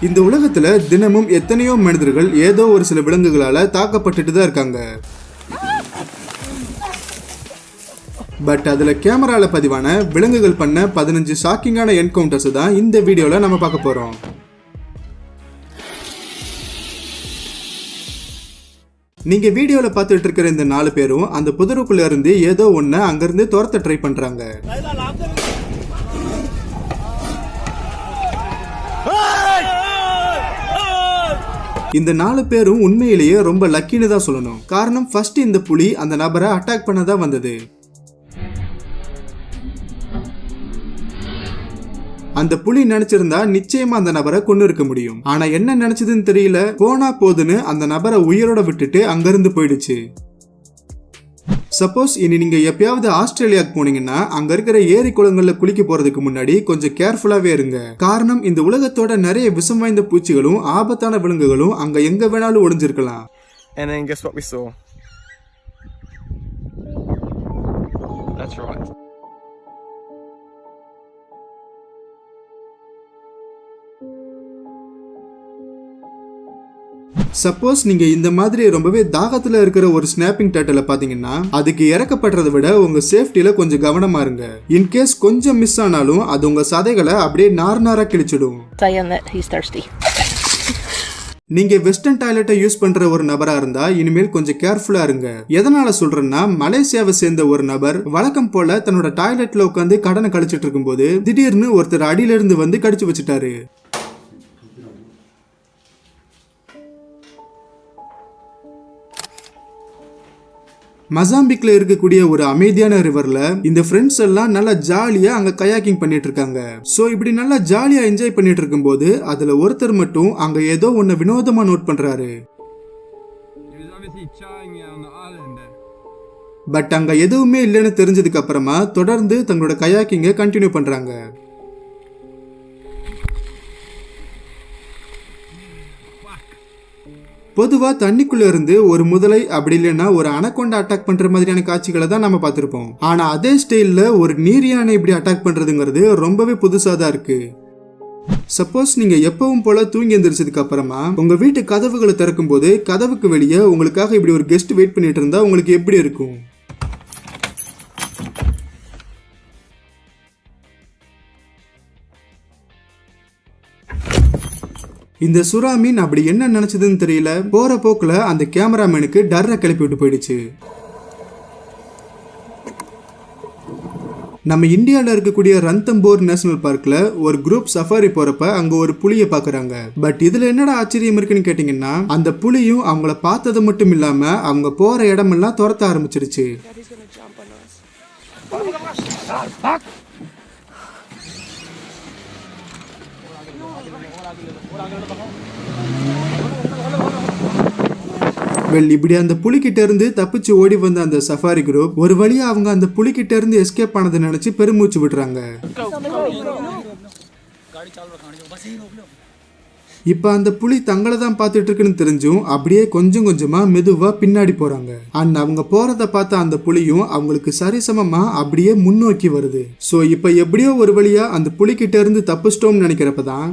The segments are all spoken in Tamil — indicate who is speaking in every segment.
Speaker 1: இந்த உலகத்துல தினமும் எத்தனையோ மனிதர்கள் ஏதோ ஒரு சில விலங்குகளால தாக்கப்பட்டுட்டு தான் இருக்காங்க. பட் அதுல கேமரால பதிவான விலங்குகள் பண்ண 15 ஷாக்கிங்கான என்கவுண்டர்ஸ் தான் இந்த வீடியோல நம்ம பார்க்க போறோம். நீங்க வீடியோல பார்த்துட்டு இருக்கிற இந்த 4 பேரும் அந்த புதருக்குள்ள இருந்து ஏதோ ஒண்ணு அங்கிருந்து துரத்த ட்ரை பண்றாங்க. இந்த 4 பேரும் உண்மையிலேயே ரொம்ப லக்கின்னு தான் சொல்லணும். காரணம் ஃபர்ஸ்ட் இந்த புலி அந்த நபரை அட்டாக் பண்ணதான் வந்தது. அந்த புலி நினைச்சிருந்தா நிச்சயமா அந்த நபரை கொண்டு இருக்க முடியும். ஆனா என்ன நினைச்சதுன்னு தெரியல, போனா போதுன்னு அந்த நபரை உயிரோட விட்டுட்டு அங்கிருந்து போயிடுச்சு. சப்போஸ் இனி நீங்க எப்பயாவது ஆஸ்திரேலியாவுக்கு போனீங்கன்னா அங்க இருக்கிற ஏரி குளங்கள்ல குளிக்க போறதுக்கு முன்னாடி கொஞ்சம் கேர்ஃபுல்லாவே இருங்க. காரணம் இந்த உலகத்தோட நிறைய விஷம் வாய்ந்த பூச்சிகளும் ஆபத்தான விலங்குகளும் அங்க எங்க வேணாலும் ஒளிஞ்சிருக்கலாம்.
Speaker 2: And then guess what we saw? That's right.
Speaker 1: Suppose நீங்க இந்த மாதிரி ரொம்பவே தாகத்துல இருக்கிற ஒரு ஸ்னாப்பிங் டர்ட்டில பாத்தீங்கன்னா அதுக்கு இறக்கப்படுறதை விட உங்க சேஃப்டில கொஞ்சம் கவனமா இருங்க. இன்கேஸ் கொஞ்சம் மிஸ் ஆனாலும் அது உங்க சதைகளை அப்படியே நார்நாரா கிழிச்சிடும். நீங்க வெஸ்டர்ன் டாய்லெட்டை யூஸ் பண்ற ஒரு நபரா இருந்தா இனிமேல் கொஞ்சம் கேர்ஃபுல்லா இருங்க. எதனால சொல்றேன்னா, மலேசியாவை சேர்ந்த ஒரு நபர் வழக்கம் போல தன்னோட டாய்லெட்ல உட்காந்து கடனை கழிச்சிட்டு இருக்கும் போது திடீர்னு ஒருத்தர் அடியில இருந்து வந்து கடிச்சு வச்சுட்டாரு. மொசாம்பிக்ல இருக்கக்கூடிய ஒரு அமைதியான ரிவர்ல இந்த ஃப்ரெண்ட்ஸ் எல்லாம் நல்லா ஜாலியா அங்க கயாக்கிங் பண்ணிட்டு இருக்காங்க. சோ இப்படி நல்லா ஜாலியா என்ஜாய் பண்ணிட்டு இருக்கும்போது அதுல ஒருத்தர் மட்டும் அங்க ஏதோ ஒன்னு வினோதமா நோட் பண்றாரு. பட் அங்க எதுவுமே இல்லைன்னு தெரிஞ்சதுக்கு அப்புறமா தொடர்ந்து தங்களோட கயாக்கிங்க கண்டினியூ பண்றாங்க. பொதுவா தண்ணிக்குள்ள இருந்து ஒரு முதலை அப்படி இல்லைன்னா ஒரு அனகொண்டா அட்டாக் பண்ற மாதிரியான காட்சிகளை தான் நம்ம பார்த்திருப்போம். ஆனா அதே ஸ்டைல்ல ஒரு நீர் யானை இப்படி அட்டாக் பண்றதுங்கிறது ரொம்பவே புதுசா தான் இருக்கு. சப்போஸ் நீங்க எப்பவும் போல தூங்கி எந்திரிச்சதுக்கு அப்புறமா உங்க வீட்டு கதவுகளை திறக்கும் போது கதவுக்கு வெளியே உங்களுக்காக இப்படி ஒரு கெஸ்ட் வெயிட் பண்ணிட்டு இருந்தா உங்களுக்கு எப்படி இருக்கும்? இந்த சுறா மீன் அப்படி என்ன நினைச்சதுன்னு தெரியல, போற போக்குல அந்த கேமராமேனுக்கு டர்ரை கிளப்பி விட்டு போயிடுச்சு. நம்ம இந்தியாவில் இருக்கக்கூடிய ரன்தம்போர் நேஷனல் பார்க்ல ஒரு குரூப் சஃபாரி போறப்ப அங்க ஒரு புலியை பாக்குறாங்க. பட் இதுல என்னடா ஆச்சரியம் இருக்குன்னு கேட்டீங்கன்னா, அந்த புலியும் அவங்கள பார்த்தது மட்டும் இல்லாம அவங்க போற இடமெல்லாம் துரத்த ஆரம்பிச்சிருச்சு. இப்படி அந்த புலிகிட்ட இருந்து தப்பிச்சு ஓடி வந்த அந்த சஃபாரி குரூப் ஒரு வழியா அவங்க அந்த புலிகிட்ட இருந்து எஸ்கேப் ஆனதை நினைச்சு பெருமூச்சு விடுறாங்க. இப்ப அந்த புலி தங்களை தான் பார்த்துட்டு இருக்குன்னு தெரிஞ்சும் அப்படியே கொஞ்சம் கொஞ்சமா மெதுவா பின்னாடி போறாங்க. அண்ட் அவங்க போறத பார்த்த அந்த புலியும் அவங்களுக்கு சரிசமமா அப்படியே முன்னோக்கி வருது. சோ இப்ப எப்படியோ ஒரு வழியா அந்த புலிகிட்ட இருந்து தப்பிச்சிட்டோம்னு நினைக்கிறப்பதான்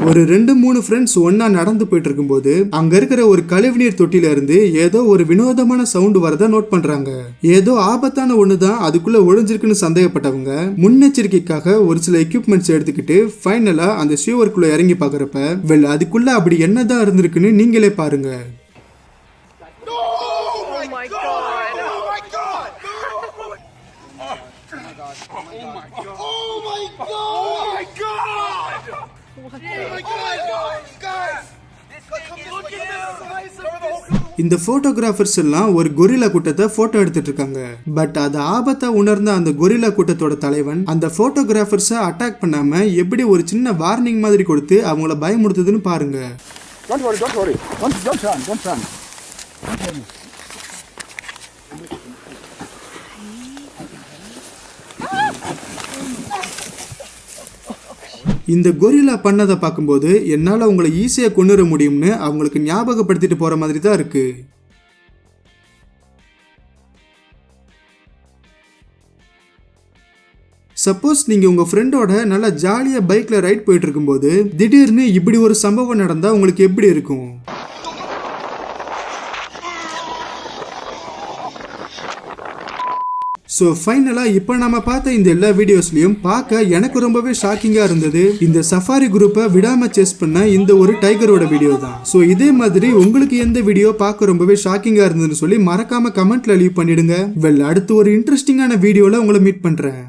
Speaker 1: ஒரு 2-3 ஃப்ரெண்ட்ஸ் ஒன்னா நடந்து போயிட்டு இருக்கும்போது அங்க இருக்கிற ஒரு கழிவுநீர் தொட்டில இருந்து ஏதோ ஒரு வினோதமான சவுண்ட் வரத நோட் பண்றாங்க. ஏதோ ஆபத்தான ஒண்ணுதான் அதுக்குள்ள ஒளிஞ்சிருக்குன்னு சந்தேகப்பட்டவங்க முன்னெச்சரிக்கைக்காக ஒரு சில எக்யூப்மெண்ட்ஸ் எடுத்துக்கிட்டு ஃபைனலா அந்த சியூவருக்குள்ள இறங்கி பாக்குறப்ப அதுக்குள்ள அப்படி என்னதான் இருந்திருக்குன்னு நீங்களே பாருங்க. இந்த போட்டோகிராஃபர்ஸ் எல்லாம் ஒரு கொரில்லா கூட்டத்தை போட்டோ எடுத்துட்டு இருக்காங்க. பட் அது ஆபத்தை உணர்ந்த அந்த கொரில்லா கூட்டத்தோட தலைவன் அந்த போட்டோகிராஃபர்ஸை அட்டாக் பண்ணாம எப்படி ஒரு சின்ன வார்னிங் மாதிரி கொடுத்து அவங்கள பயமுடுத்துதுன்னு பாருங்க. இந்த கொரில்லா பண்ணதை பார்க்கும்போது என்னால் உங்களை ஈஸியாக கொண்டுற முடியும்னு அவங்களுக்கு ஞாபகப்படுத்திட்டு போகிற மாதிரி தான் இருக்குது. சப்போஸ் நீங்க உங்க ஃப்ரெண்டோட நல்லா ஜாலியா பைக்ல ரைட் போயிட்டு இருக்கும்போது திடீர்னு இப்படி ஒரு சம்பவம் நடந்தா உங்களுக்கு எப்படி இருக்கும்? ஸோ ஃபைனலாக இப்போ நம்ம பார்த்த இந்த எல்லா வீடியோஸ்லையும் பார்க்க எனக்கு ரொம்பவே ஷாக்கிங்காக இருந்தது இந்த சஃபாரி குரூப்பை விடாமல் சேஸ் பண்ண இந்த ஒரு டைகரோட வீடியோ தான். ஸோ இதே மாதிரி உங்களுக்கு எந்த வீடியோ பார்க்க ரொம்பவே ஷாக்கிங்காக இருந்ததுன்னு சொல்லி மறக்காம கமெண்ட்ல லீவ் பண்ணிடுங்க. அடுத்து ஒரு இன்ட்ரெஸ்டிங்கான வீடியோவில் உங்களை மீட் பண்ணுறேன்.